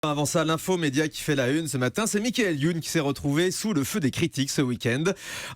Avant ça, l'info média qui fait la une ce matin, c'est Michael Youn qui s'est retrouvé sous le feu des critiques ce week-end.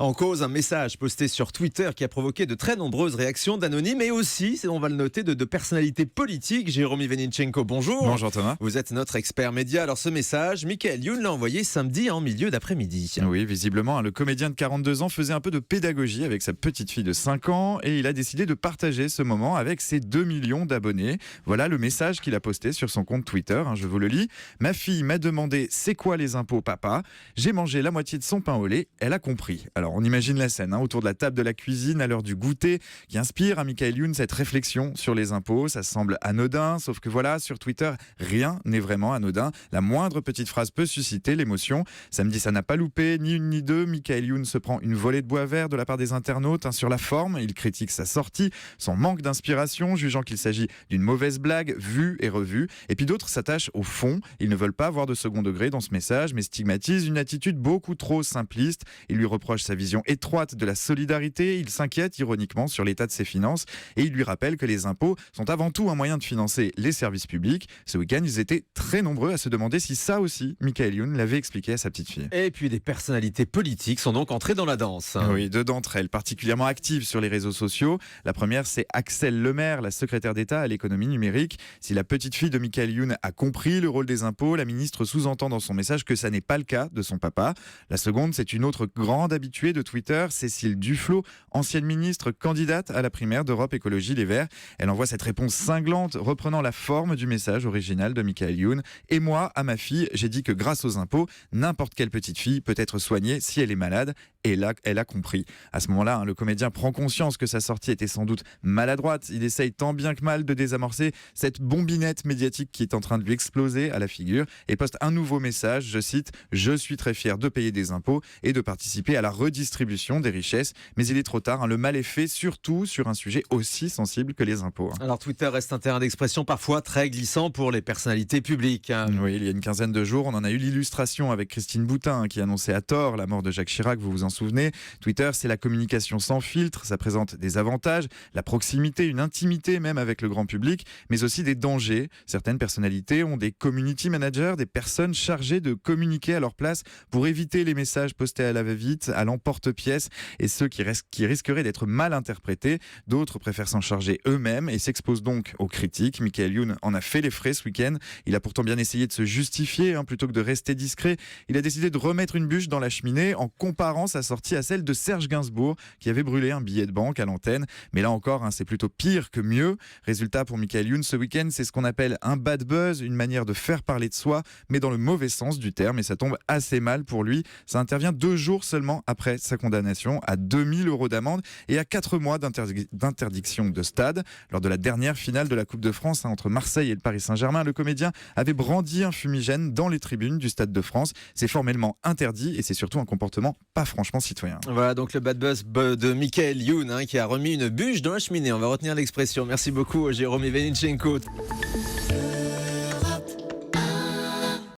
En cause, un message posté sur Twitter qui a provoqué de très nombreuses réactions d'anonymes et aussi, on va le noter, de personnalités politiques. Jérôme Ivanichenko, bonjour. Bonjour Thomas. Vous êtes notre expert média. Alors ce message, Michael Youn l'a envoyé samedi en milieu d'après-midi. Oui, visiblement, le comédien de 42 ans faisait un peu de pédagogie avec sa petite fille de 5 ans et il a décidé de partager ce moment avec ses 2 millions d'abonnés. Voilà le message qu'il a posté sur son compte Twitter, je vous le lis. Ma fille m'a demandé c'est quoi les impôts, papa. J'ai mangé la moitié de son pain au lait. Elle a compris. Alors on imagine la scène autour de la table de la cuisine à l'heure du goûter qui inspire à Michael Youn cette réflexion sur les impôts. Ça semble anodin, sauf que voilà, sur Twitter, rien n'est vraiment anodin. La moindre petite phrase peut susciter l'émotion. Samedi, ça n'a pas loupé, ni une ni deux. Michael Youn se prend une volée de bois vert de la part des internautes. Sur la forme, il critique sa sortie, son manque d'inspiration, jugeant qu'il s'agit d'une mauvaise blague vue et revue. Et puis d'autres s'attachent au fond. Ils ne veulent pas voir de second degré dans ce message, mais stigmatisent une attitude beaucoup trop simpliste. Il lui reproche sa vision étroite de la solidarité. Il s'inquiète ironiquement sur l'état de ses finances et il lui rappelle que les impôts sont avant tout un moyen de financer les services publics. Ce week-end, ils étaient très nombreux à se demander si ça aussi, Michael Youn l'avait expliqué à sa petite fille. Et puis des personnalités politiques sont donc entrées dans la danse. Oui, deux d'entre elles particulièrement actives sur les réseaux sociaux. La première, c'est Axelle Lemaire, la secrétaire d'État à l'économie numérique. Si la petite fille de Michael Youn a compris le rôle des impôts, la ministre sous-entend dans son message que ça n'est pas le cas de son papa. La seconde, c'est une autre grande habituée de Twitter, Cécile Duflot, ancienne ministre candidate à la primaire d'Europe Écologie Les Verts. Elle envoie cette réponse cinglante, reprenant la forme du message original de Michael Youn. Et moi, à ma fille, j'ai dit que grâce aux impôts, n'importe quelle petite fille peut être soignée si elle est malade. Et là, elle a compris. À ce moment-là, le comédien prend conscience que sa sortie était sans doute maladroite. Il essaye tant bien que mal de désamorcer cette bombinette médiatique qui est en train de lui exploser à la figure et poste un nouveau message, je cite « Je suis très fier de payer des impôts et de participer à la redistribution des richesses, mais il est trop tard, le mal est fait, surtout sur un sujet aussi sensible que les impôts. » Alors Twitter reste un terrain d'expression parfois très glissant pour les personnalités publiques. Oui, il y a une quinzaine de jours, on en a eu l'illustration avec Christine Boutin qui annonçait à tort la mort de Jacques Chirac, vous vous en souvenez. Twitter, c'est la communication sans filtre, ça présente des avantages, la proximité, une intimité même avec le grand public, mais aussi des dangers. Certaines personnalités ont des community managers, des personnes chargées de communiquer à leur place pour éviter les messages postés à la va-vite, à l'emporte-pièce et ceux qui risqueraient d'être mal interprétés. D'autres préfèrent s'en charger eux-mêmes et s'exposent donc aux critiques. Michael Youn en a fait les frais ce week-end. Il a pourtant bien essayé de se justifier plutôt que de rester discret. Il a décidé de remettre une bûche dans la cheminée en comparant sa sortie à celle de Serge Gainsbourg qui avait brûlé un billet de banque à l'antenne. Mais là encore, c'est plutôt pire que mieux. Résultat pour Michael Youn ce week-end, c'est ce qu'on appelle un bad buzz, une manière de faire parler de soi, mais dans le mauvais sens du terme, et ça tombe assez mal pour lui. Ça intervient 2 jours seulement après sa condamnation à 2000 € d'amende et à 4 mois d'interdiction de stade. Lors de la dernière finale de la Coupe de France entre Marseille et le Paris Saint-Germain, le comédien avait brandi un fumigène dans les tribunes du Stade de France. C'est formellement interdit et c'est surtout un comportement pas franchement citoyen. Voilà donc le bad buzz de Michael Youn qui a remis une bûche dans la cheminée. On va retenir l'expression. Merci beaucoup Jérôme Ivanichenko.